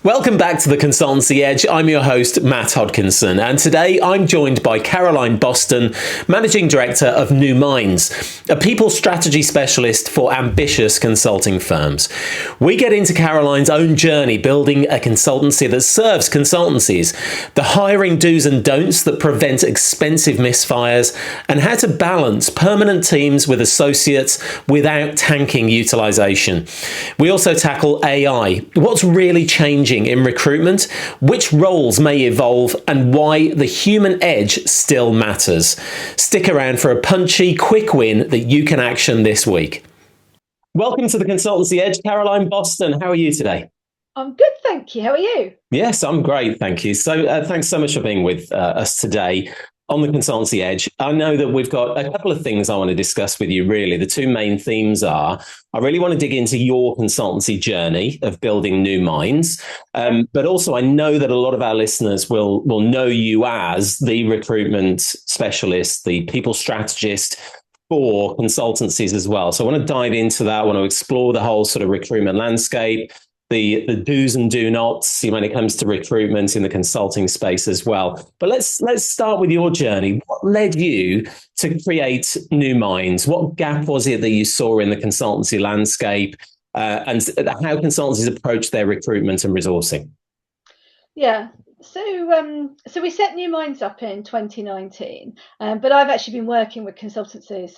Welcome back to the Consultancy Edge. I'm your host, Matt Hodkinson, and today I'm joined by Caroline Boston, Managing Director of New Minds, a people strategy specialist for ambitious consulting firms. We get into Caroline's own journey building a consultancy that serves consultancies, the hiring do's and don'ts that prevent expensive misfires, and how to balance permanent teams with associates without tanking utilisation. We also tackle AI, what's really changing in recruitment, which roles may evolve, and why the human edge still matters. Stick around for a punchy, quick win that you can action this week. Welcome to the Consultancy Edge, Caroline Boston. How are you today? I'm good, thank you. How are you? Yes, I'm great, thank you. So thanks so much for being with us today on the Consultancy Edge. I know that we've got a couple of things I want to discuss with you, really. The two main themes are, I really want to dig into your consultancy journey of building New Minds. But also, I know that a lot of our listeners will know you as the recruitment specialist, the people strategist for consultancies as well. So I want to dive into that. I want to explore the whole sort of recruitment landscape, the do's and do nots when it comes to recruitment in the consulting space as well. But let's start with your journey. What led you to create New Minds? What gap was it that you saw in the consultancy landscape, and how consultancies approach their recruitment and resourcing? Yeah. So we set New Minds up in 2019, but I've actually been working with consultancies,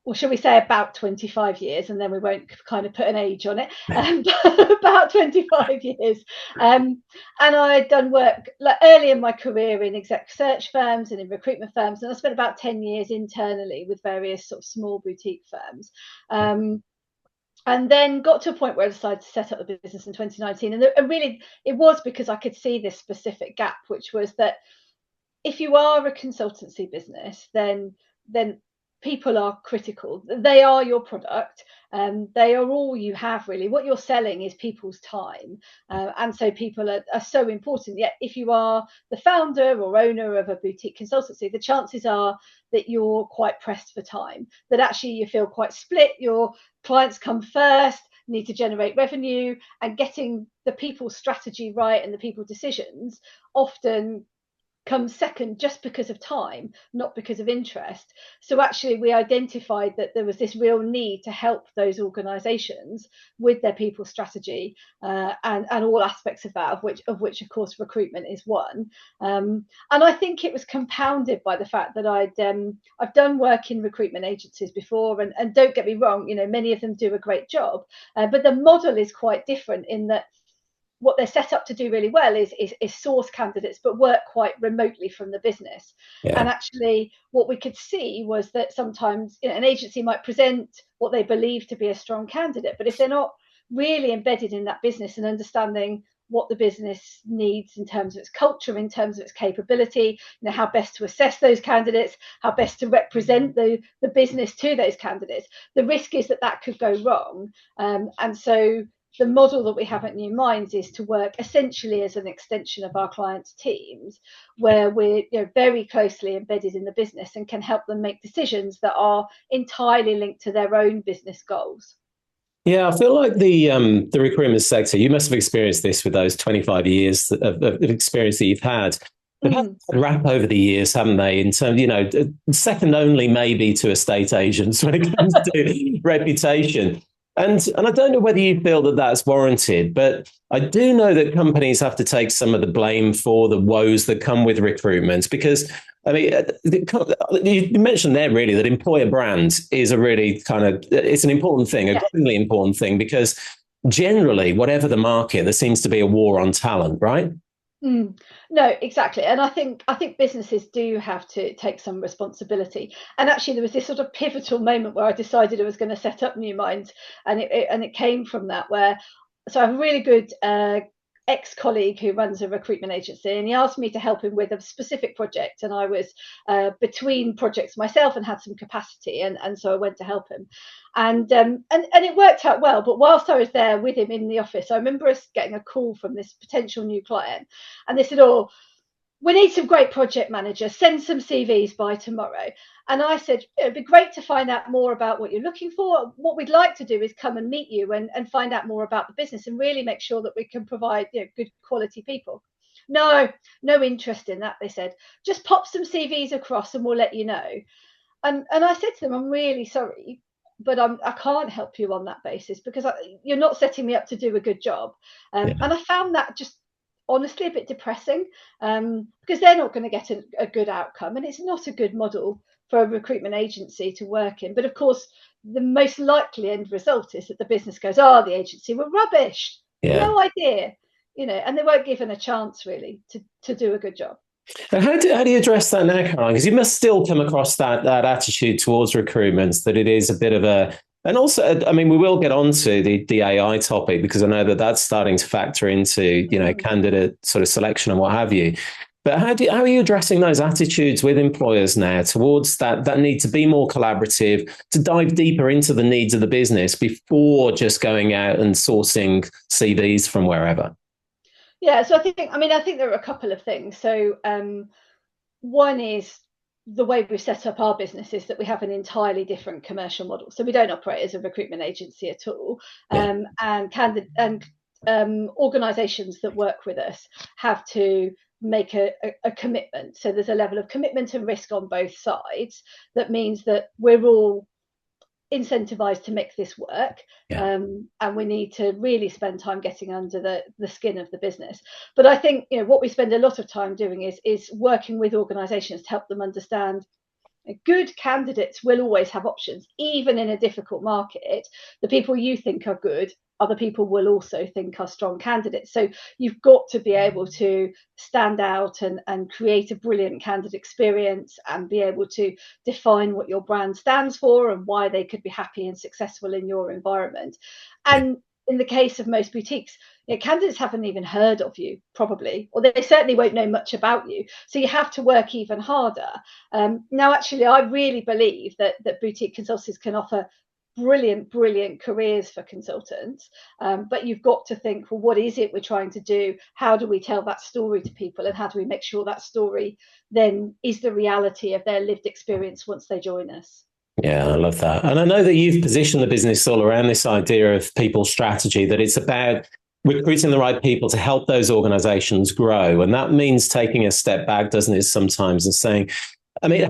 or shall we say about 25 years, and then we won't kind of put an age on it, about 25 years. And I'd done work like early in my career in exec search firms and in recruitment firms, and I spent about 10 years internally with various sort of small boutique firms. And then got to a point where I decided to set up the business in 2019. And really, it was because I could see this specific gap, which was that if you are a consultancy business, then people are critical. They are your product. They are all you have, really. What you're selling is people's time. And so people are so important. Yet if you are the founder or owner of a boutique consultancy, the chances are that you're quite pressed for time, that actually you feel quite split. Your clients come first, need to generate revenue, and getting the people strategy right and the people decisions often comes second just because of time, not because of interest. So actually we identified that there was this real need to help those organizations with their people strategy, and all aspects of that, of which of course recruitment is one. And I think it was compounded by the fact that I've done work in recruitment agencies before, and don't get me wrong, many of them do a great job, but the model is quite different in that what they're set up to do really well is source candidates, but work quite remotely from the business. Yeah. And actually, what we could see was that sometimes an agency might present what they believe to be a strong candidate, but if they're not really embedded in that business and understanding what the business needs in terms of its culture, in terms of its capability, how best to assess those candidates, how best to represent the business to those candidates, the risk is that that could go wrong. And so the model that we have at New Minds is to work essentially as an extension of our clients' teams, where we're very closely embedded in the business and can help them make decisions that are entirely linked to their own business goals. Yeah, I feel like the recruitment sector, you must have experienced this with those 25 years of experience that you've had. They've had a rap over the years, haven't they? In terms, second only maybe to estate agents when it comes to reputation. And I don't know whether you feel that that's warranted, but I do know that companies have to take some of the blame for the woes that come with recruitment, because I mean, you mentioned there really that employer brand is a really it's an important thing, a really important thing, because generally, whatever the market, there seems to be a war on talent, right? No, exactly. And I think businesses do have to take some responsibility. And actually, there was this sort of pivotal moment where I decided I was going to set up New Minds, and it came from that. So I have a really good ex-colleague who runs a recruitment agency, and he asked me to help him with a specific project, and I was between projects myself and had some capacity, and so I went to help him, and it worked out well. But whilst I was there with him in the office, I remember us getting a call from this potential new client, and they said, "Oh, we need some great project managers, send some CVs by tomorrow. And I said, it'd be great to find out more about what you're looking for. What we'd like to do is come and meet you and find out more about the business and really make sure that we can provide, good quality people. No interest in that, they said. Just pop some CVs across and we'll let you know. And I said to them, I'm really sorry, but I can't help you on that basis because you're not setting me up to do a good job. And I found that just honestly a bit depressing, because they're not going to get a good outcome, and it's not a good model for a recruitment agency to work in. But of course, the most likely end result is that the business goes, oh, the agency were rubbish. Yeah. No idea, and they weren't given a chance really to do a good job. And how do you address that now, Caroline? Because you must still come across that attitude towards recruitment, that it is a bit of a, and also, I mean, we will get on to the AI topic because I know that that's starting to factor into, candidate sort of selection and what have you. But how are you addressing those attitudes with employers now towards that need to be more collaborative, to dive deeper into the needs of the business before just going out and sourcing CVs from wherever? Yeah, so I think there are a couple of things. So one is the way we've set up our business is that we have an entirely different commercial model. So we don't operate as a recruitment agency at all. And organisations that work with us have to make a commitment. So there's a level of commitment and risk on both sides. That means that we're all incentivized to make this work, and we need to really spend time getting under the skin of the business. But I think what we spend a lot of time doing is working with organizations to help them understand good candidates will always have options, even in a difficult market. The people you think are good, other people will also think are strong candidates. So you've got to be able to stand out and create a brilliant candidate experience and be able to define what your brand stands for and why they could be happy and successful in your environment. And in the case of most boutiques, candidates haven't even heard of you, probably, or they certainly won't know much about you. So you have to work even harder. Now, actually, I really believe that boutique consultancies can offer brilliant careers for consultants, but you've got to think, well, what is it we're trying to do? How do we tell that story to people, and how do we make sure that story then is the reality of their lived experience once they join us? Yeah, I love that. And I know that you've positioned the business all around this idea of people strategy, that it's about recruiting the right people to help those organizations grow. And that means taking a step back, doesn't it, sometimes, and saying, I mean,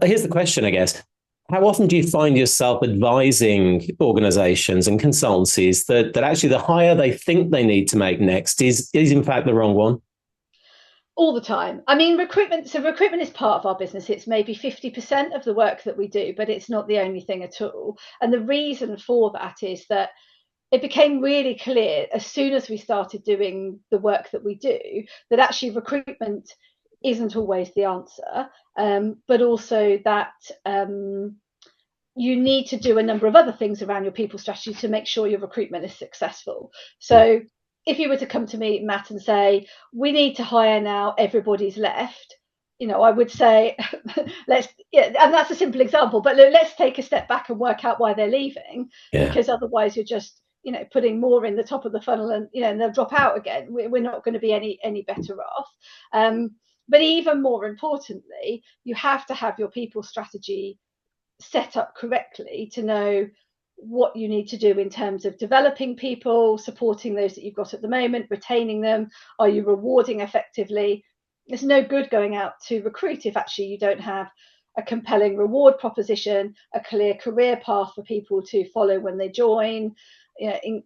here's the question, I guess. How often do you find yourself advising organizations and consultancies that actually the hire they think they need to make next is in fact the wrong one? All the time. I mean, recruitment is part of our business. It's maybe 50% of the work that we do, but it's not the only thing at all. And the reason for that is that it became really clear as soon as we started doing the work that we do that actually recruitment isn't always the answer, but also that you need to do a number of other things around your people strategy to make sure your recruitment is successful. So if you were to come to me, Matt, and say, we need to hire now, everybody's left, I would say, and that's a simple example, but let's take a step back and work out why they're leaving, because otherwise you're just, putting more in the top of the funnel and, and they'll drop out again. We're not going to be any better off. But even more importantly, you have to have your people strategy set up correctly to know what you need to do in terms of developing people, supporting those that you've got at the moment, retaining them. Are you rewarding effectively? There's no good going out to recruit if actually you don't have a compelling reward proposition, a clear career path for people to follow when they join,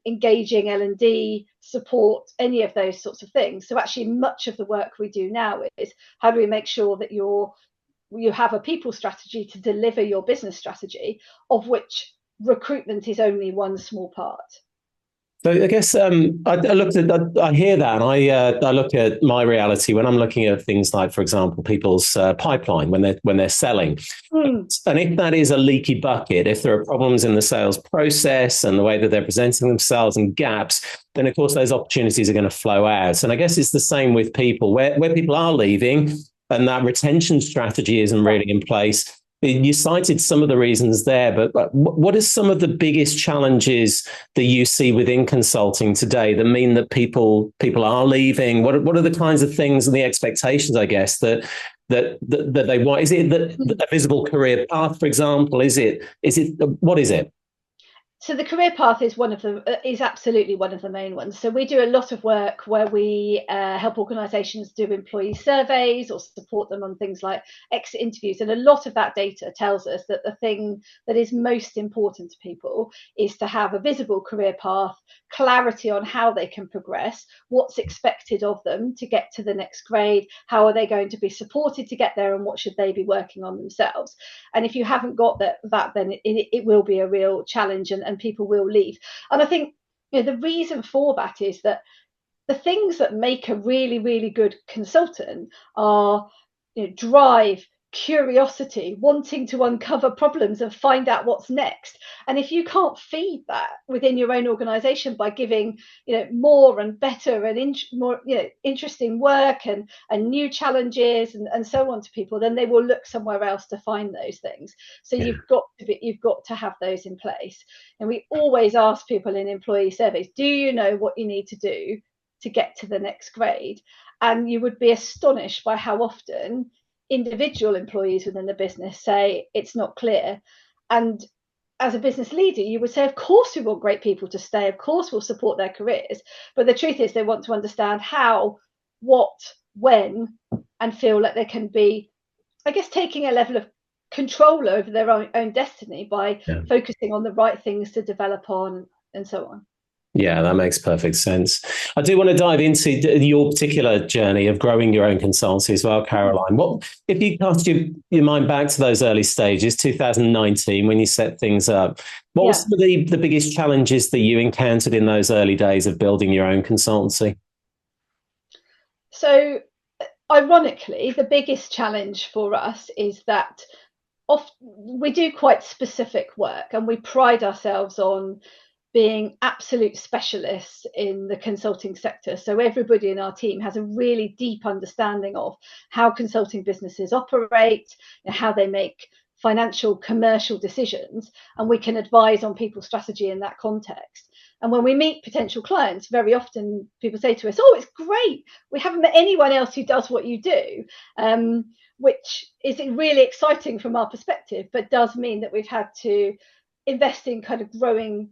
engaging L&D support, any of those sorts of things. So actually much of the work we do now is how do we make sure that you have a people strategy to deliver your business strategy, of which recruitment is only one small part. So I guess I hear that, and I look at my reality when I'm looking at things like, for example, people's pipeline when they're selling. And if that is a leaky bucket, if there are problems in the sales process and the way that they're presenting themselves and gaps, then of course those opportunities are going to flow out. And I guess it's the same with people where people are leaving and that retention strategy isn't really in place. You cited some of the reasons there, but what are some of the biggest challenges that you see within consulting today that mean that people are leaving? What are the kinds of things and the expectations, I guess, that they want? Is it a visible career path, for example? Is it what is it? So the career path is absolutely one of the main ones. So we do a lot of work where we help organisations do employee surveys or support them on things like exit interviews, and a lot of that data tells us that the thing that is most important to people is to have a visible career path, clarity on how they can progress, what's expected of them to get to the next grade, how are they going to be supported to get there, and what should they be working on themselves. And if you haven't got that then it will be a real challenge, and people will leave. And I think the reason for that is that the things that make a really, really good consultant are drive, curiosity, wanting to uncover problems and find out what's next. And if you can't feed that within your own organization by giving more and better and more interesting work and new challenges and so on to people, then they will look somewhere else to find those things. So Yeah. you've got to have those in place. And we always ask people in employee surveys, do you know what you need to do to get to the next grade? And you would be astonished by how often individual employees within the business say it's not clear. And as a business leader, you would say, of course, we want great people to stay. Of course, we'll support their careers. But the truth is, they want to understand how, what, when, and feel like they can be, I guess, taking a level of control over their own destiny by focusing on the right things to develop on and so on. Yeah, that makes perfect sense. I do want to dive into your particular journey of growing your own consultancy as well, Caroline. What if you cast your mind back to those early stages, 2019, when you set things up? What were some of the biggest challenges that you encountered in those early days of building your own consultancy? So, ironically, the biggest challenge for us is that we do quite specific work, and we pride ourselves on being absolute specialists in the consulting sector. So everybody in our team has a really deep understanding of how consulting businesses operate, how they make financial, commercial decisions, and we can advise on people's strategy in that context. And when we meet potential clients, very often people say to us, oh, it's great. We haven't met anyone else who does what you do, which is really exciting from our perspective, but does mean that we've had to invest in kind of growing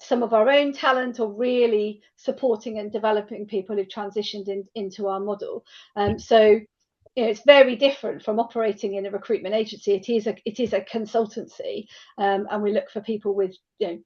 some of our own talent, or really supporting and developing people who've transitioned into our model. So it's very different from operating in a recruitment agency. It is a consultancy, and we look for people with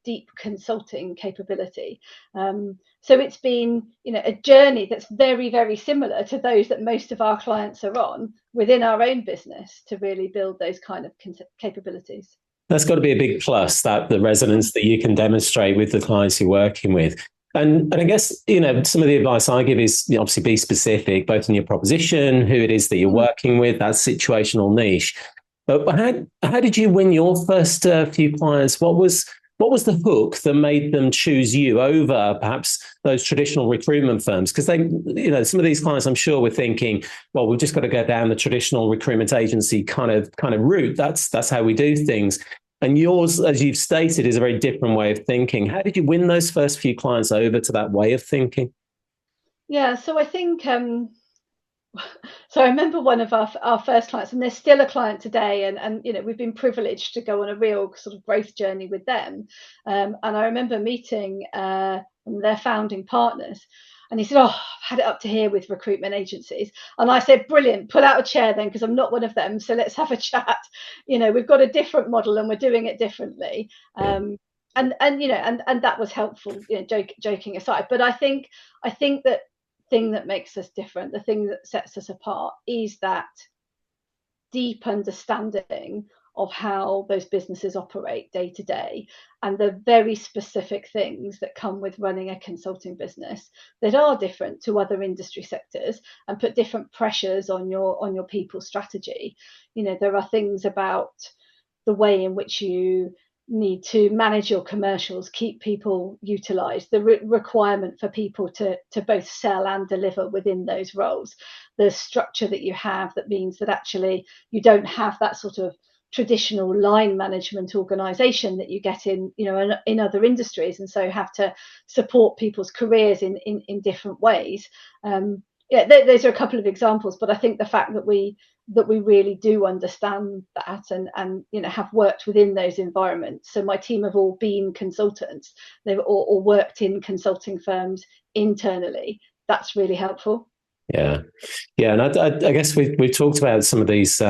deep consulting capability. So it's been a journey that's very, very similar to those that most of our clients are on within our own business to really build those kind of capabilities. That's got to be a big plus, that the resonance that you can demonstrate with the clients you're working with. And I guess, some of the advice I give is obviously be specific, both in your proposition, who it is that you're working with, that situational niche. But how did you win your first few clients? What was the hook that made them choose you over perhaps those traditional recruitment firms? Because some of these clients, I'm sure, were thinking, well, we've just got to go down the traditional recruitment agency kind of route. That's how we do things. And yours, as you've stated, is a very different way of thinking. How did you win those first few clients over to that way of thinking? Yeah, so I think so I remember one of our first clients, and they're still a client today, and we've been privileged to go on a real sort of growth journey with them. And I remember meeting their founding partners, and he said, "Oh, I've had it up to here with recruitment agencies." And I said, "Brilliant, pull out a chair then, because I'm not one of them. So let's have a chat. We've got a different model, and we're doing it differently." And that was helpful, joking aside. But I think that thing that makes us different, the thing that sets us apart, is that deep understanding of how those businesses operate day to day, and the very specific things that come with running a consulting business that are different to other industry sectors and put different pressures on your people's strategy. There are things about the way in which you need to manage your commercials, keep people utilized, the requirement for people to both sell and deliver within those roles, the structure that you have that means that actually you don't have that sort of traditional line management organization that you get in, in other industries, and so have to support people's careers in different ways. Those are a couple of examples, but I think the fact that we really do understand that and have worked within those environments. So my team have all been consultants, they've all worked in consulting firms internally. That's really helpful. Yeah, yeah, and I guess we've talked about some of these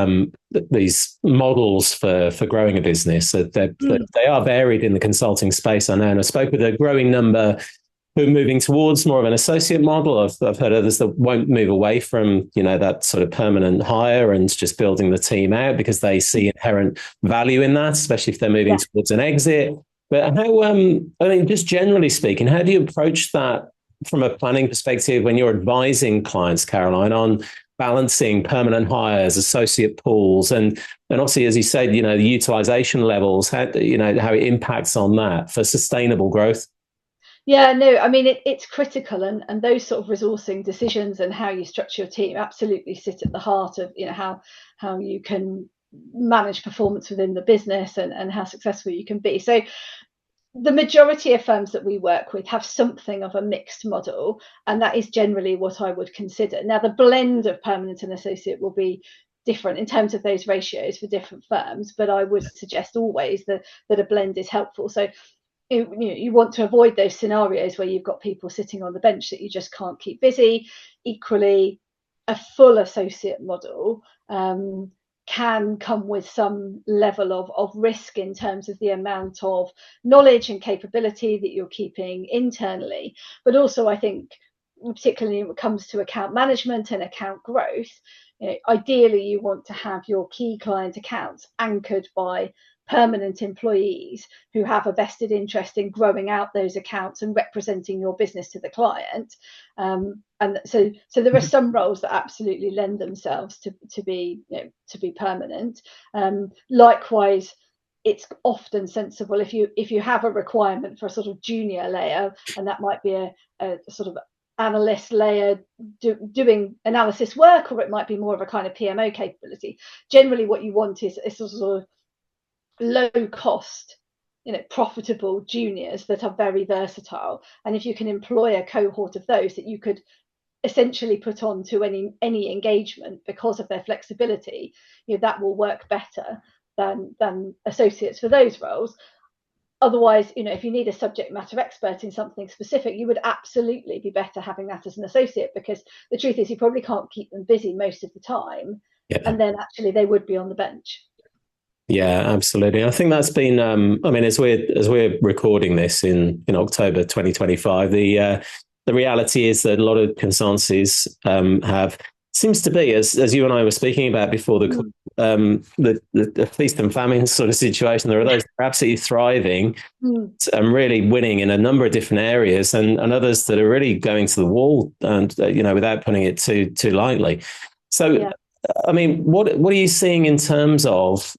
models for growing a business. They are varied in the consulting space, I know, and I spoke with a growing number who are moving towards more of an associate model. I've heard others that won't move away from that sort of permanent hire and just building the team out because they see inherent value in that, especially if they're moving towards an exit. But how, I mean, just generally speaking, how do you approach that from a planning perspective when you're advising clients, Caroline, on balancing permanent hires, associate pools, and obviously, as you said, the utilisation levels, how it impacts on that for sustainable growth? Yeah, no, I mean, it's critical, and those sort of resourcing decisions and how you structure your team absolutely sit at the heart of how you can manage performance within the business and how successful you can be. So the majority of firms that we work with have something of a mixed model, and that is generally what I would consider. Now, the blend of permanent and associate will be different in terms of those ratios for different firms, but I would suggest always that a blend is helpful. So you want to avoid those scenarios where you've got people sitting on the bench that you just can't keep busy. Equally, a full associate model can come with some level of risk in terms of the amount of knowledge and capability that you're keeping internally. But also, I think, particularly when it comes to account management and account growth, ideally you want to have your key client accounts anchored by permanent employees who have a vested interest in growing out those accounts and representing your business to the client. And so there are some roles that absolutely lend themselves to be permanent. Likewise, it's often sensible if you have a requirement for a sort of junior layer, and that might be a sort of analyst layer doing analysis work, or it might be more of a kind of PMO capability. Generally, what you want is sort of low cost, profitable juniors that are very versatile. And if you can employ a cohort of those that you could essentially put on to any engagement because of their flexibility, that will work better than associates for those roles. Otherwise, if you need a subject matter expert in something specific, you would absolutely be better having that as an associate, because the truth is you probably can't keep them busy most of the time. Yeah. And then actually they would be on the bench. Yeah, absolutely. I think that's been. I mean, as we're recording this in October 2025, the reality is that a lot of consultancies have, seems to be, as you and I were speaking about before the feast and famine sort of situation. There are those that are absolutely thriving and really winning in a number of different areas, and others that are really going to the wall, and without putting it too lightly. So, yeah. I mean, what are you seeing in terms of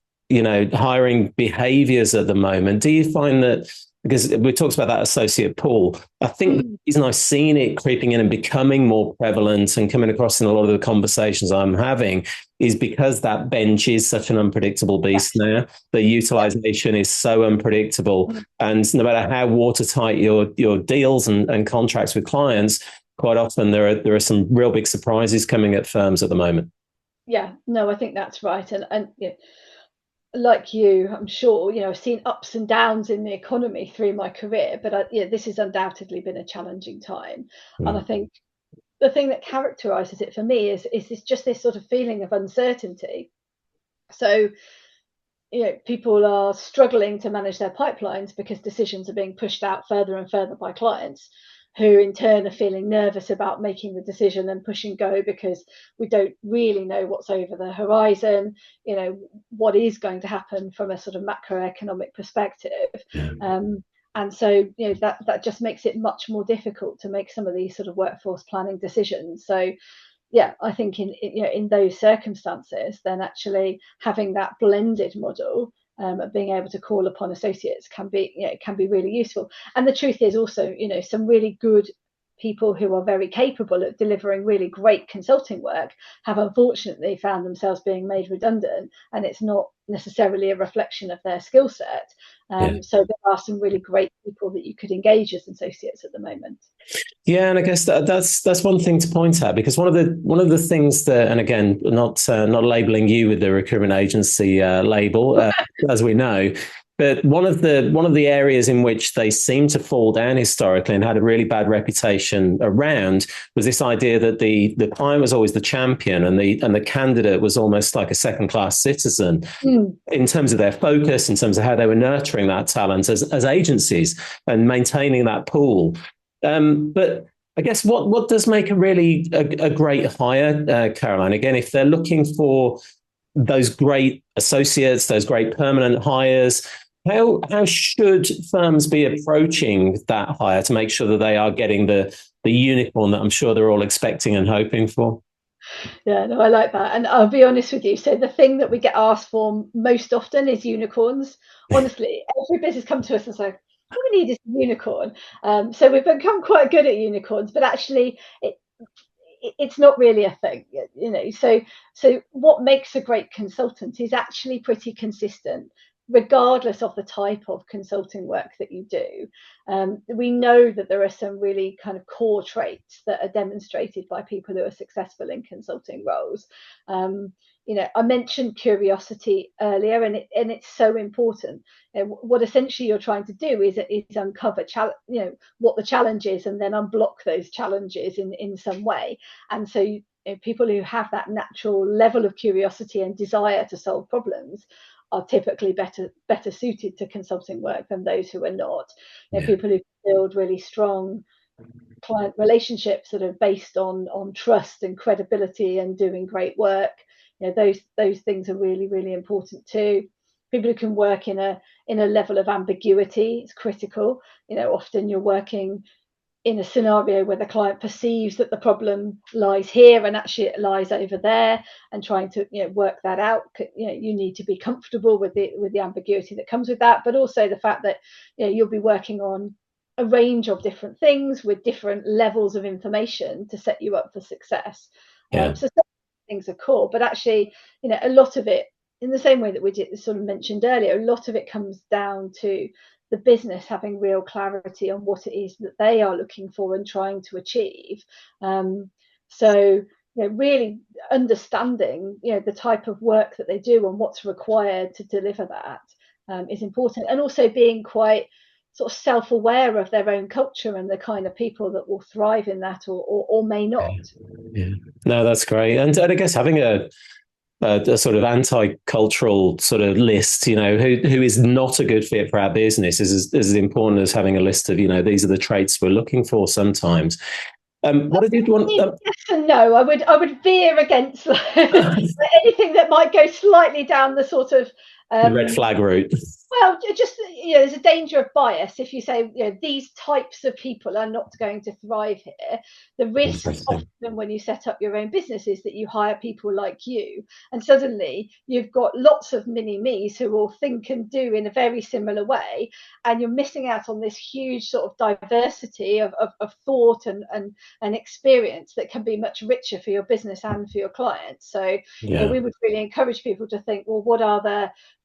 hiring behaviours at the moment? Do you find that, because we talked about that associate pool, I think the reason I've seen it creeping in and becoming more prevalent and coming across in a lot of the conversations I'm having is because that bench is such an unpredictable beast now. The utilisation is so unpredictable, and no matter how watertight your deals and contracts with clients, quite often there are some real big surprises coming at firms at the moment. Yeah, no, I think that's right, and like you, I'm sure, I've seen ups and downs in the economy through my career, but this has undoubtedly been a challenging time. And I think the thing that characterises it for me is just this sort of feeling of uncertainty. So, people are struggling to manage their pipelines because decisions are being pushed out further and further by clients, who in turn are feeling nervous about making the decision and pushing go because we don't really know what's over the horizon, what is going to happen from a sort of macroeconomic perspective. And so, that just makes it much more difficult to make some of these sort of workforce planning decisions. So, yeah, I think in those circumstances, then actually having that blended model of being able to call upon associates can be really useful. And the truth is also, some really good people who are very capable at delivering really great consulting work have unfortunately found themselves being made redundant, and it's not necessarily a reflection of their skill set. Yeah. So there are some really great people that you could engage as associates at the moment. Yeah, and I guess that's one thing to point out, because one of the things that, and again, not labeling you with the recruitment agency label, as we know, but one of the areas in which they seem to fall down historically and had a really bad reputation around was this idea that the client was always the champion, and the candidate was almost like a second class citizen in terms of their focus, in terms of how they were nurturing that talent as agencies and maintaining that pool. But I guess what does make a great hire, Caroline? Again, if they're looking for those great associates, those great permanent hires, how should firms be approaching that hire to make sure that they are getting the unicorn that I'm sure they're all expecting and hoping for? Yeah, no, I like that. And I'll be honest with you. So the thing that we get asked for most often is unicorns. Honestly, every business comes to us and say, all we need is a unicorn. So we've become quite good at unicorns, but actually it's not really a thing, you know. So what makes a great consultant is actually pretty consistent, regardless of the type of consulting work that you do. We know that there are some really kind of core traits that are demonstrated by people who are successful in consulting roles. I mentioned curiosity earlier, and it's so important. What essentially you're trying to do is uncover what the challenge is, and then unblock those challenges in some way. And so people who have that natural level of curiosity and desire to solve problems are typically better suited to consulting work than those who are not. People who build really strong client relationships that are based on trust and credibility and doing great work. Those things are really, really important too. People who can work in a level of ambiguity is critical. Often you're working in a scenario where the client perceives that the problem lies here and actually it lies over there, and trying to work that out. You need to be comfortable with the ambiguity that comes with that, but also the fact that you'll be working on a range of different things with different levels of information to set you up for success. Yeah. So some things are core, but actually a lot of it, in the same way that we did sort of mentioned earlier, a lot of it comes down to the business having real clarity on what it is that they are looking for and trying to achieve. So really understanding the type of work that they do and what's required to deliver that is important, and also being quite sort of self-aware of their own culture and the kind of people that will thrive in that or may not. Yeah. No, that's great. And I guess having a sort of anti-cultural sort of list, who is not a good fit for our business is as important as having a list of, these are the traits we're looking for sometimes. What did you want? Yes and no. I would veer against anything that might go slightly down the sort of The red flag route. well, just there's a danger of bias if you say these types of people are not going to thrive here. The risk often when you set up your own business is that you hire people like you, and suddenly you've got lots of mini me's who will think and do in a very similar way, and you're missing out on this huge sort of diversity of thought and experience that can be much richer for your business and for your clients. So we would really encourage people to think, well, what are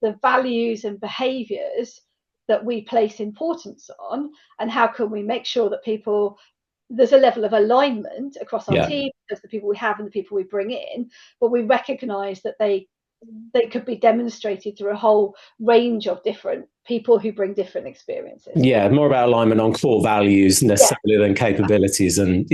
the values and behaviours that we place importance on, and how can we make sure that there's a level of alignment across our team, because the people we have and the people we bring in, but we recognise that they could be demonstrated through a whole range of different people who bring different experiences. Yeah, more about alignment on core values necessarily than capabilities. And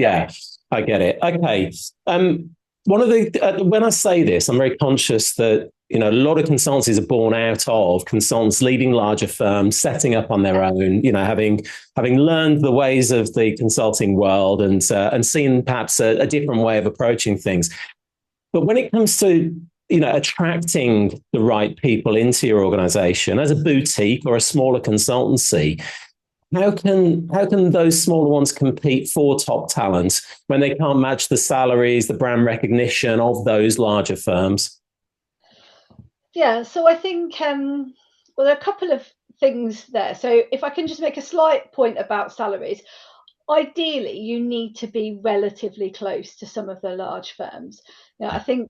I get it. Okay. One of the when I say this, I'm very conscious that a lot of consultancies are born out of consultants leaving larger firms, setting up on their own. Having learned the ways of the consulting world and seen perhaps a different way of approaching things. But when it comes to attracting the right people into your organization as a boutique or a smaller consultancy, how can those smaller ones compete for top talent when they can't match the salaries, the brand recognition of those larger firms? Yeah, so I think well, there are a couple of things there. So if I can just make a slight point about salaries, ideally you need to be relatively close to some of the large firms. I think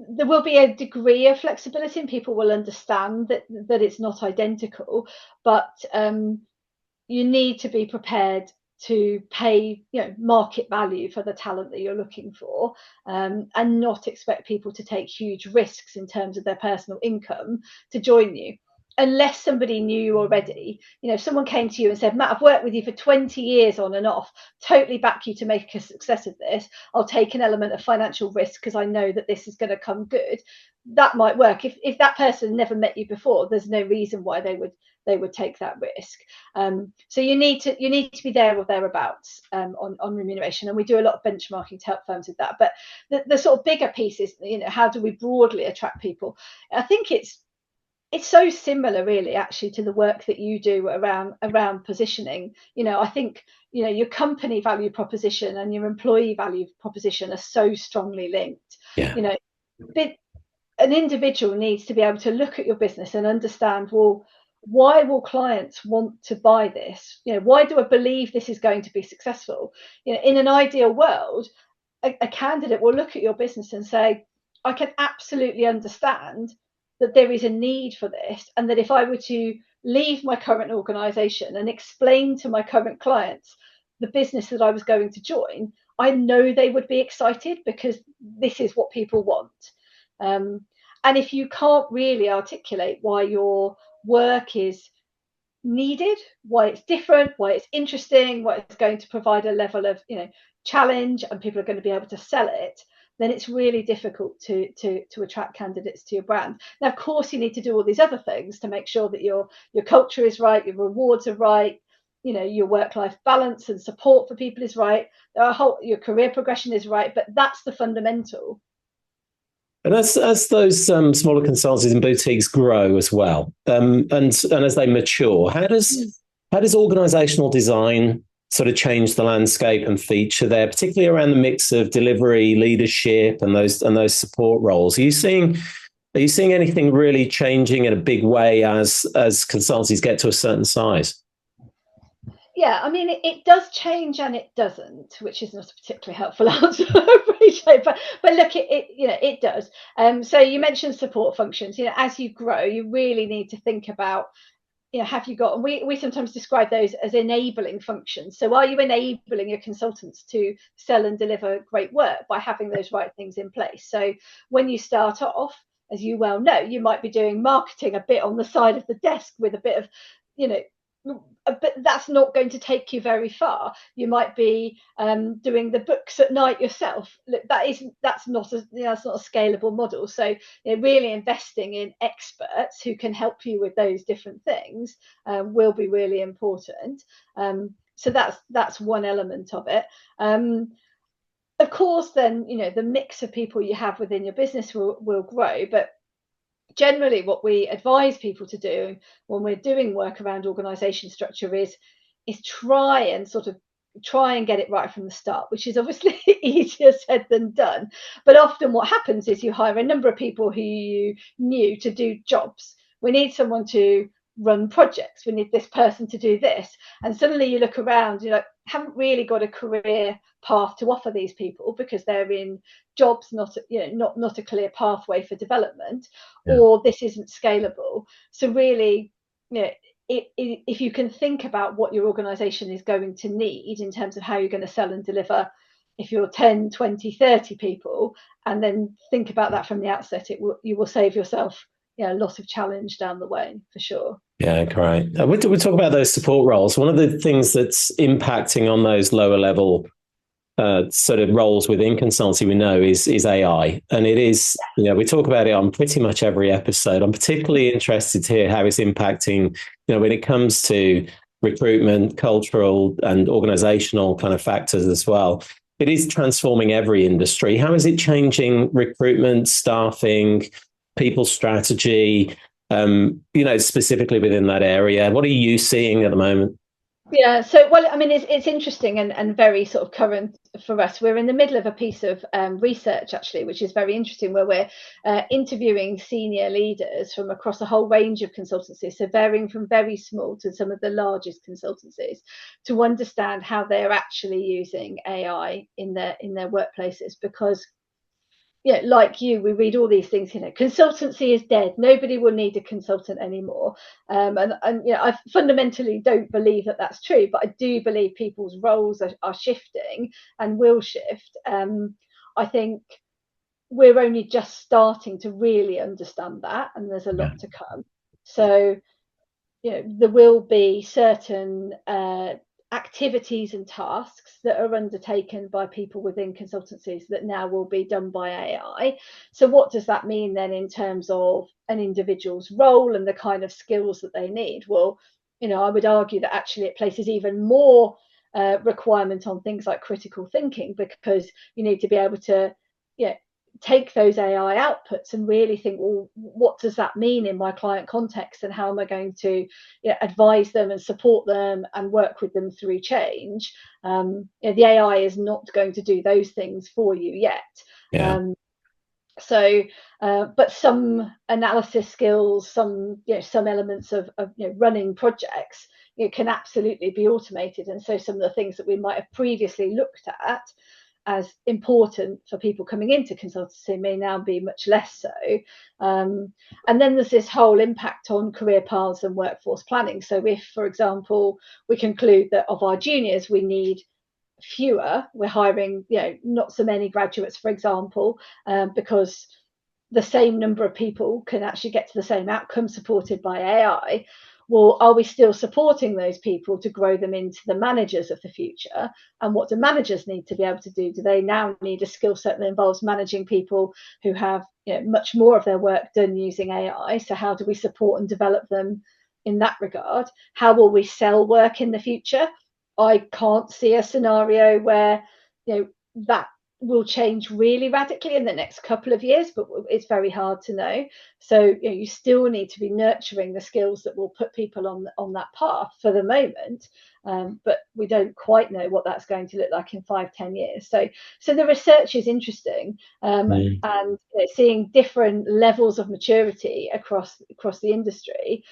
there will be a degree of flexibility, and people will understand that it's not identical, but you need to be prepared to pay, market value for the talent that you're looking for, and not expect people to take huge risks in terms of their personal income to join you. Unless somebody knew you already, if someone came to you and said, Matt, I've worked with you for 20 years on and off, totally back you to make a success of this. I'll take an element of financial risk because I know that this is going to come good. That might work. If that person never met you before, there's no reason why they would take that risk. So you need to be there or thereabouts on remuneration, and we do a lot of benchmarking to help firms with that. But the sort of bigger piece is, how do we broadly attract people? I think it's so similar, really, actually, to the work that you do around positioning. I think your company value proposition and your employee value proposition are so strongly linked. Yeah. An individual needs to be able to look at your business and understand, well, why will clients want to buy this? Why do I believe this is going to be successful? In an ideal world, a candidate will look at your business and say, I can absolutely understand that there is a need for this, and that if I were to leave my current organisation and explain to my current clients the business that I was going to join, I know they would be excited because this is what people want. And if you can't really articulate why your work is needed, why it's different, why it's interesting, why it's going to provide a level of challenge, and people are going to be able to sell it, then it's really difficult to attract candidates to your brand. Now, of course, you need to do all these other things to make sure that your culture is right, your rewards are right, your work-life balance and support for people is right, your career progression is right, but that's the fundamental. And as those smaller consultancies and boutiques grow as well, and as they mature, how does organisational design sort of change the landscape and feature there, particularly around the mix of delivery, leadership, and those support roles? Are you seeing anything really changing in a big way as consultancies get to a certain size? Yeah, I mean, it does change and it doesn't, which is not a particularly helpful answer, I appreciate. But look, it does. So you mentioned support functions. As you grow, you really need to think about, have you got, and we sometimes describe those as enabling functions. So are you enabling your consultants to sell and deliver great work by having those right things in place? So when you start off, as you well know, you might be doing marketing a bit on the side of the desk with a bit of, but that's not going to take you very far. You might be doing the books at night yourself. That's not a scalable model. So really investing in experts who can help you with those different things will be really important. So that's one element of it. Of course, then the mix of people you have within your business will grow, but generally what we advise people to do when we're doing work around organisation structure is try and get it right from the start, which is obviously easier said than done. But often what happens is you hire a number of people who you knew to do jobs. We need someone to run projects, we need this person to do this, and suddenly you look around, haven't really got a career path to offer these people because they're in jobs not a clear pathway for development, or this isn't scalable. So really, if you can think about what your organization is going to need in terms of how you're going to sell and deliver, if you're 10, 20, 30 people, and then think about that from the outset, you will save yourself a lot of challenge down the way, for sure. Yeah, great. We talk about those support roles. One of the things that's impacting on those lower level sort of roles within consultancy, we know, is AI. And it is, we talk about it on pretty much every episode. I'm particularly interested to hear how it's impacting, when it comes to recruitment, cultural and organizational kind of factors as well. It is transforming every industry. How is it changing recruitment, staffing, people strategy, specifically within that area? What are you seeing at the moment? Yeah, so, well, I mean, it's interesting and very sort of current for us. We're in the middle of a piece of research, actually, which is very interesting, where we're interviewing senior leaders from across a whole range of consultancies, so varying from very small to some of the largest consultancies, to understand how they're actually using AI in their workplaces. Because like you, we read all these things, consultancy is dead. Nobody will need a consultant anymore. And I fundamentally don't believe that that's true, but I do believe people's roles are shifting and will shift. I think we're only just starting to really understand that, and there's a lot to come. So, there will be certain activities and tasks that are undertaken by people within consultancies that now will be done by AI. So what does that mean then in terms of an individual's role and the kind of skills that they need? Well, I would argue that actually it places even more requirement on things like critical thinking, because you need to be able to take those AI outputs and really think, well, what does that mean in my client context, and how am I going to advise them and support them and work with them through change? The AI is not going to do those things for you yet. Yeah. But some analysis skills, some elements of running projects, can absolutely be automated. And so some of the things that we might have previously looked at as important for people coming into consultancy may now be much less so. And then there's this whole impact on career paths and workforce planning. So if, for example, we conclude that of our juniors we need fewer, we're hiring not so many graduates, for example, because the same number of people can actually get to the same outcome supported by AI. Well, are we still supporting those people to grow them into the managers of the future? And what do managers need to be able to do? Do they now need a skill set that involves managing people who have much more of their work done using AI? So how do we support and develop them in that regard? How will we sell work in the future? I can't see a scenario where that will change really radically in the next couple of years, but it's very hard to know. So you still need to be nurturing the skills that will put people on that path for the moment, but we don't quite know what that's going to look like in 5-10 years. So the research is interesting, and seeing different levels of maturity across the industry.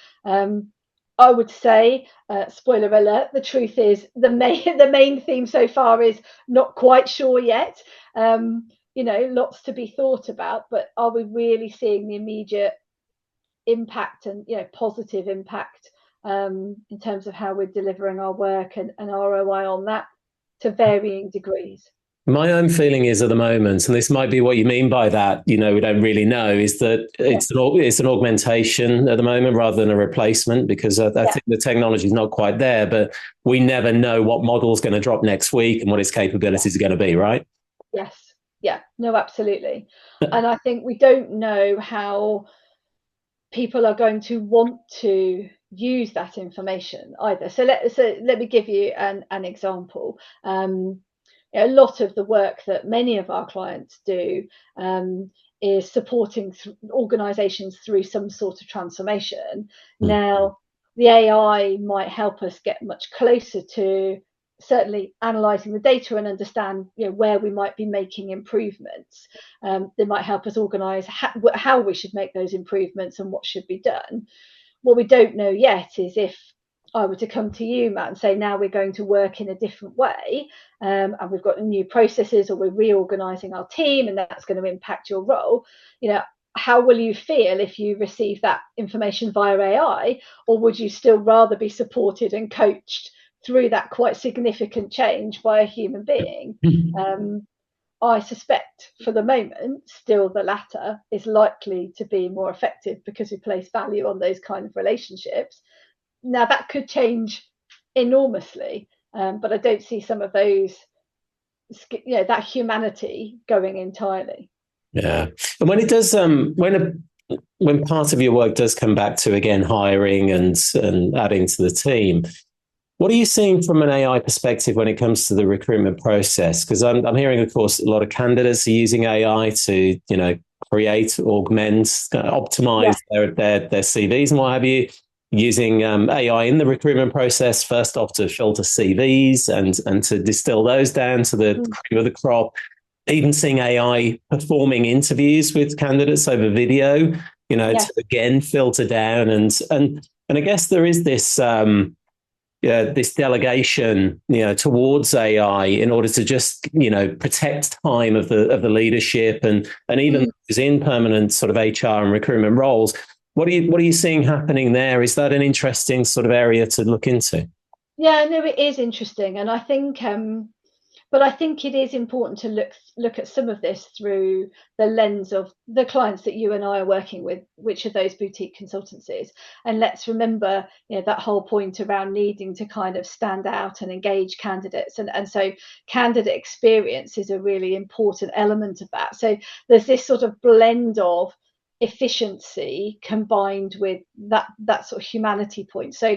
I would say, spoiler alert, the truth is the main theme so far is not quite sure yet. Lots to be thought about, but are we really seeing the immediate impact and positive impact in terms of how we're delivering our work and ROI on that to varying degrees? My own feeling is at the moment, and this might be what you mean by that, we don't really know, is that it's an augmentation at the moment rather than a replacement, because I think the technology is not quite there, but we never know what model is going to drop next week and what its capabilities are going to be, right? Yes. Yeah, no, absolutely. And I think we don't know how people are going to want to use that information either. So let me give you an example. A lot of the work that many of our clients do is supporting organizations through some sort of transformation. Now, the AI might help us get much closer to certainly analysing the data and understand where we might be making improvements. They might help us organise how we should make those improvements and what should be done. What we don't know yet is if I were to come to you, Matt, and say, now we're going to work in a different way, and we've got new processes, or we're reorganizing our team, and that's going to impact your role, how will you feel if you receive that information via AI? Or would you still rather be supported and coached through that quite significant change by a human being? I suspect for the moment, still the latter is likely to be more effective, because we place value on those kind of relationships. Now, that could change enormously, but I don't see some of those, that humanity going entirely. Yeah. And when it does, when part of your work does come back to, again, hiring and adding to the team, what are you seeing from an AI perspective when it comes to the recruitment process? Because I'm hearing, of course, a lot of candidates are using AI to, create, augment, optimize their CVs and what have you, using AI in the recruitment process, first off to filter CVs and to distill those down to the cream of the crop, even seeing AI performing interviews with candidates over video, to again filter down. And I guess there is this this delegation, towards AI in order to just, protect time of the leadership and even those in permanent sort of HR and recruitment roles. What are you seeing happening there? Is that an interesting sort of area to look into? Yeah, no, it is interesting, and I think, but I think it is important to look at some of this through the lens of the clients that you and I are working with, which are those boutique consultancies. And let's remember, that whole point around needing to kind of stand out and engage candidates, and so candidate experience is a really important element of that. So there's this sort of blend of efficiency combined with that sort of humanity point. So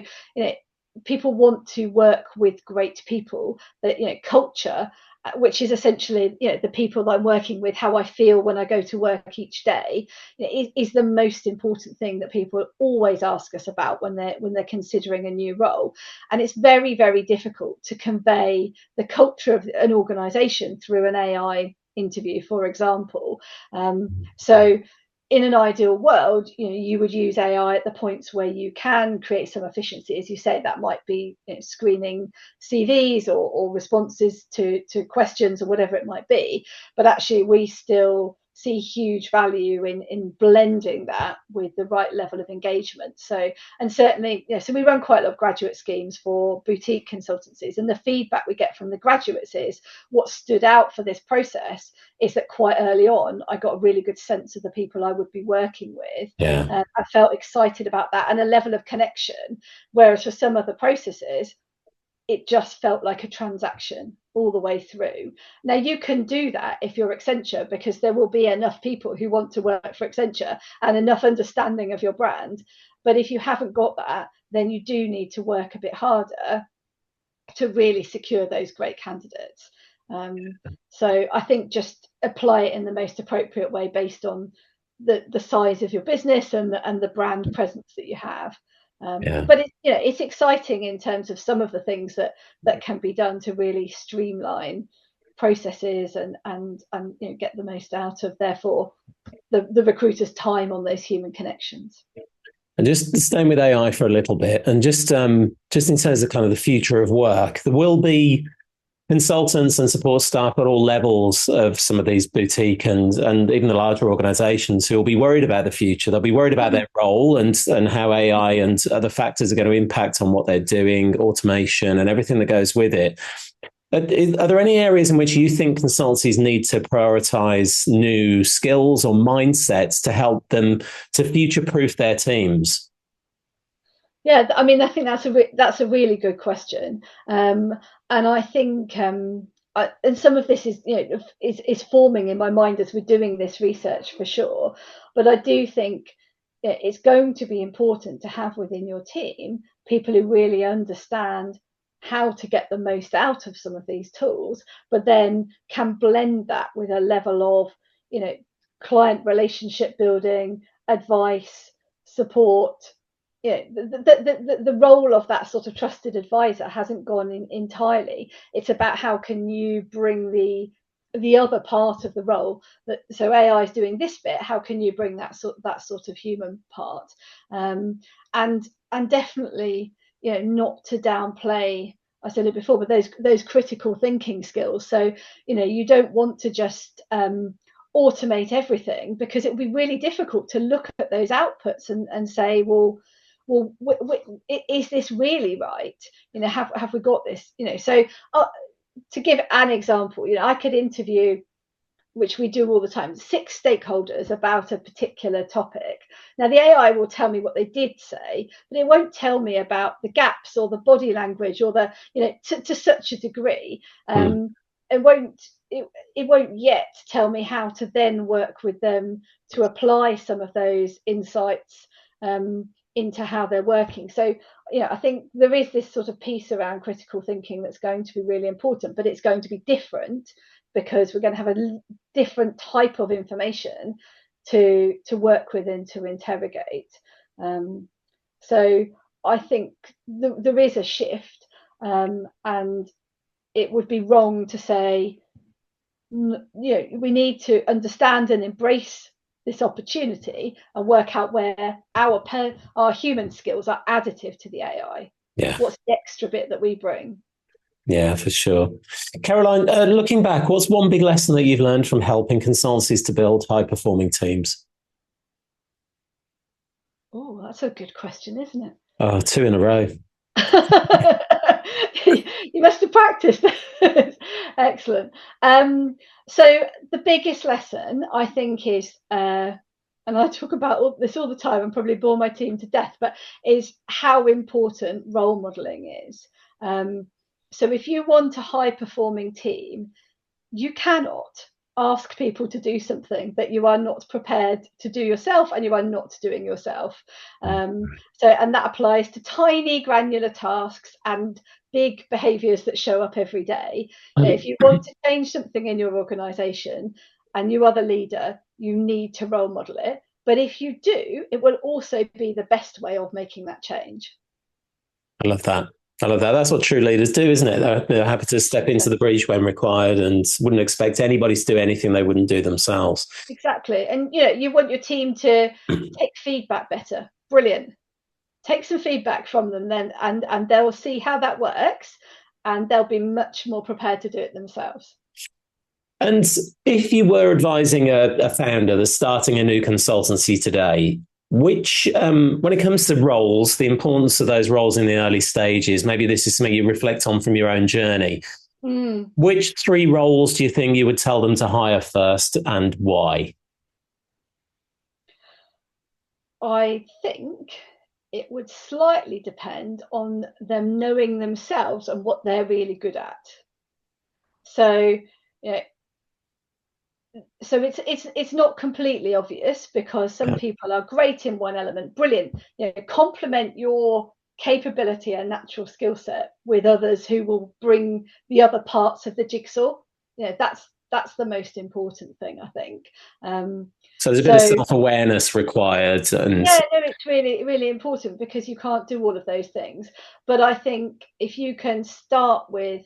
people want to work with great people, that culture, which is essentially the people that I'm working with, how I feel when I go to work each day, is the most important thing that people always ask us about when they're considering a new role. And it's very, very difficult to convey the culture of an organization through an AI interview, for example. So in an ideal world, you would use AI at the points where you can create some efficiency. As you say, that might be screening CVs or responses to questions or whatever it might be. But actually, we still see huge value in blending that with the right level of engagement. So, and certainly, so we run quite a lot of graduate schemes for boutique consultancies, and the feedback we get from the graduates is what stood out for this process is that quite early on, I got a really good sense of the people I would be working with. Yeah. I felt excited about that and a level of connection, whereas for some other processes, it just felt like a transaction all the way through. Now, you can do that if you're Accenture, because there will be enough people who want to work for Accenture and enough understanding of your brand. But if you haven't got that, then you do need to work a bit harder to really secure those great candidates. So I think just apply it in the most appropriate way based on the size of your business and the brand presence that you have. Yeah. But it's exciting in terms of some of the things that can be done to really streamline processes and get the most out of, therefore, the recruiter's time on those human connections. And just staying with AI for a little bit, and just in terms of kind of the future of work, there will be consultants and support staff at all levels of some of these boutique and even the larger organizations who will be worried about the future. They'll be worried about their role and how AI and other factors are going to impact on what they're doing, automation and everything that goes with it. Are there any areas in which you think consultancies need to prioritize new skills or mindsets to help them to future-proof their teams? Yeah, I mean, I think that's a really good question, and I think, and some of this is is forming in my mind as we're doing this research for sure. But I do think it's going to be important to have within your team people who really understand how to get the most out of some of these tools, but then can blend that with a level of client relationship building, advice, support. The role of that sort of trusted advisor hasn't gone in entirely. It's about how can you bring the other part of the role, so AI is doing this bit, how can you bring that sort of human part, and definitely not to downplay, I said it before, but those critical thinking skills. So you don't want to just automate everything, because it would be really difficult to look at those outputs and say, well, is this really right? Have we got this? So to give an example, I could interview, which we do all the time, 6 stakeholders about a particular topic. Now, the AI will tell me what they did say, but it won't tell me about the gaps or the body language or the, to such a degree. It won't yet tell me how to then work with them to apply some of those insights into how they're working. So, I think there is this sort of piece around critical thinking that's going to be really important, but it's going to be different because we're going to have a different type of information to work with and to interrogate. So I think there is a shift, and it would be wrong to say, we need to understand and embrace this opportunity and work out where our human skills are additive to the AI. Yeah. What's the extra bit that we bring? Yeah, for sure. Caroline, looking back, what's one big lesson that you've learned from helping consultancies to build high performing teams? Oh, that's a good question, isn't it? Oh, two in a row. You must have practiced. Excellent. So the biggest lesson I think is, and I talk about this all the time and probably bore my team to death, but is how important role modeling is. So if you want a high performing team, you cannot ask people to do something that you are not prepared to do yourself and you are not doing yourself. And that applies to tiny granular tasks and big behaviors that show up every day. If you want to change something in your organization and you are the leader, you need to role model it. But if you do, it will also be the best way of making that change. I love that. I love that. That's what true leaders do, isn't it? They're happy to step into the breach when required and wouldn't expect anybody to do anything they wouldn't do themselves. Exactly. And you want your team to take feedback better. Brilliant. Take some feedback from them then, and they'll see how that works, and they'll be much more prepared to do it themselves. And if you were advising a founder that's starting a new consultancy today, which, when it comes to roles, the importance of those roles in the early stages, maybe this is something you reflect on from your own journey. Which three roles do you think you would tell them to hire first and why? I think it would slightly depend on them knowing themselves and what they're really good at. So, you know, so it's not completely obvious because some people are great in one element, brilliant. Complement your capability and natural skill set with others who will bring the other parts of the jigsaw. That's the most important thing, I think. So there's a bit of self-awareness required, and yeah, no, it's really, really important because you can't do all of those things. But I think if you can start with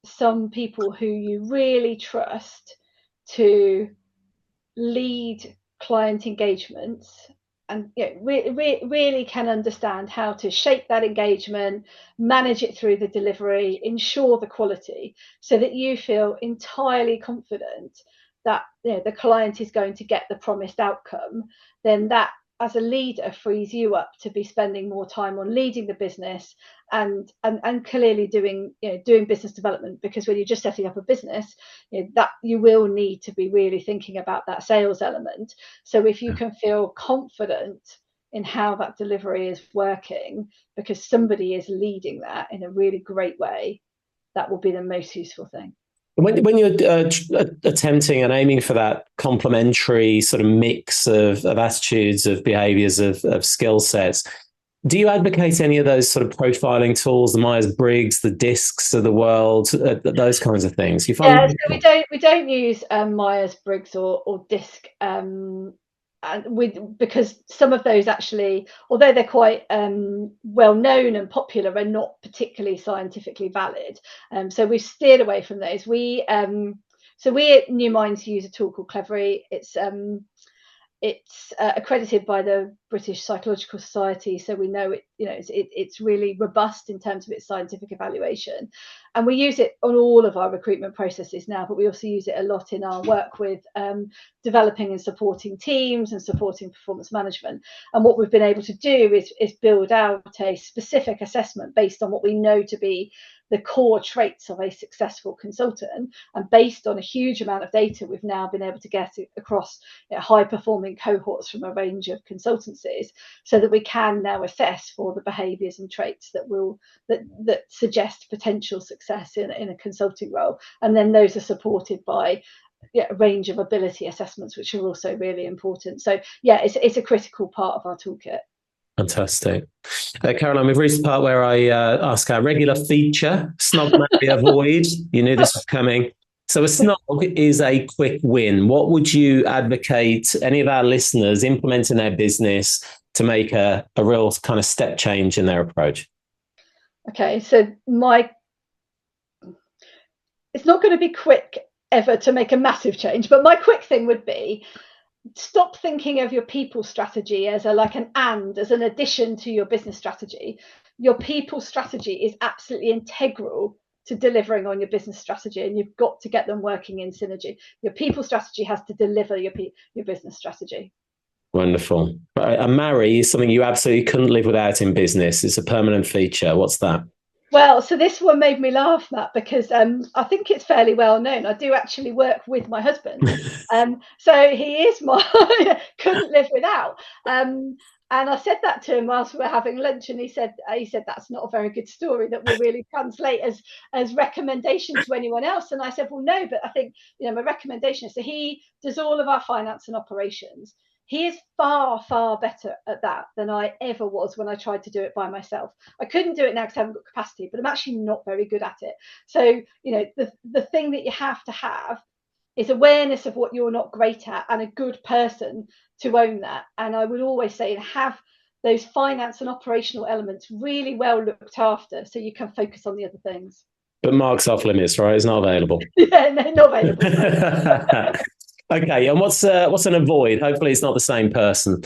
some people who you really trust to lead client engagements and really can understand how to shape that engagement, manage it through the delivery, ensure the quality, so that you feel entirely confident that the client is going to get the promised outcome, then that as a leader frees you up to be spending more time on leading the business and clearly doing business development, because when you're just setting up a business, that you will need to be really thinking about that sales element. So if you can feel confident in how that delivery is working because somebody is leading that in a really great way, that will be the most useful thing. When you're attempting and aiming for that complementary sort of mix of attitudes, of behaviors, of skill sets, do you advocate any of those sort of profiling tools, the Myers-Briggs, the DISCs of the world, those kinds of things? You find so we don't use Myers-Briggs or DISC, because some of those actually, although they're quite well known and popular, are not particularly scientifically valid. So we've steered away from those. We at New Minds use a tool called Clevery. It's accredited by the British Psychological Society, so we know it's really robust in terms of its scientific evaluation, and we use it on all of our recruitment processes now. But we also use it a lot in our work with developing and supporting teams and supporting performance management. And what we've been able to do is build out a specific assessment based on what we know to be the core traits of a successful consultant, and based on a huge amount of data we've now been able to get across high performing cohorts from a range of consultancies, so that we can now assess for the behaviors and traits that suggest potential success in a consulting role. And then those are supported by a range of ability assessments, which are also really important. So it's a critical part of our toolkit. Fantastic. Caroline, we've reached the part where I ask our regular feature, snog, marry, avoid. You knew this was coming. So a snog is a quick win. What would you advocate any of our listeners implement in their business to make a real kind of step change in their approach? Okay, so it's not going to be quick ever to make a massive change, but my quick thing would be stop thinking of your people strategy as an addition to your business strategy. your people strategy is absolutely integral to delivering on your business strategy, and you've got to get them working in synergy. Your people strategy has to deliver your business strategy. Wonderful. A marry is something you absolutely couldn't live without in business. It's a permanent feature. What's that? Well, so this one made me laugh, Matt, because I think it's fairly well known. I do actually work with my husband, so he is my couldn't live without. And I said that to him whilst we were having lunch, and he said that's not a very good story that will really translate as recommendation to anyone else. And I said, well, no, but I think my recommendation is, so he does all of our finance and operations. He is far, far better at that than I ever was when I tried to do it by myself. I couldn't do it now because I haven't got capacity, but I'm actually not very good at it. So, the thing that you have to have is awareness of what you're not great at, and a good person to own that. And I would always say, have those finance and operational elements really well looked after so you can focus on the other things. But Mark's off limits, right? It's not available. Yeah, no, not available. Okay, and what's an avoid? Hopefully it's not the same person.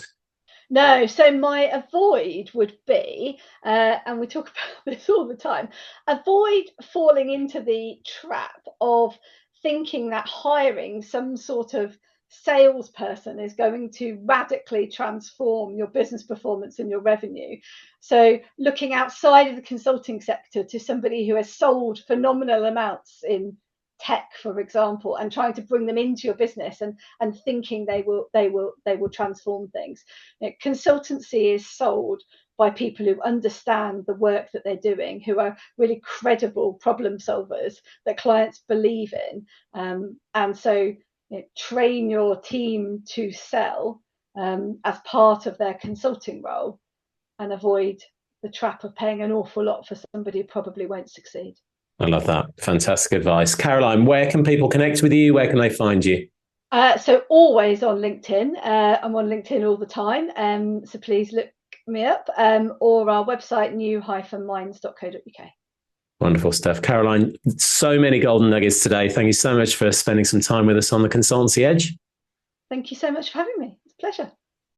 No, so my avoid would be, and we talk about this all the time, avoid falling into the trap of thinking that hiring some sort of salesperson is going to radically transform your business performance and your revenue. So looking outside of the consulting sector to somebody who has sold phenomenal amounts in tech, for example, and trying to bring them into your business and thinking they will transform things. Consultancy is sold by people who understand the work that they're doing, who are really credible problem solvers that clients believe in, and so train your team to sell as part of their consulting role, and avoid the trap of paying an awful lot for somebody who probably won't succeed. I love that. Fantastic advice. Caroline, where can people connect with you? Where can they find you? So always on LinkedIn. I'm on LinkedIn all the time. So please look me up, or our website, new-minds.co.uk. Wonderful stuff. Caroline, so many golden nuggets today. Thank you so much for spending some time with us on the Consultancy Edge. Thank you so much for having me. It's a pleasure.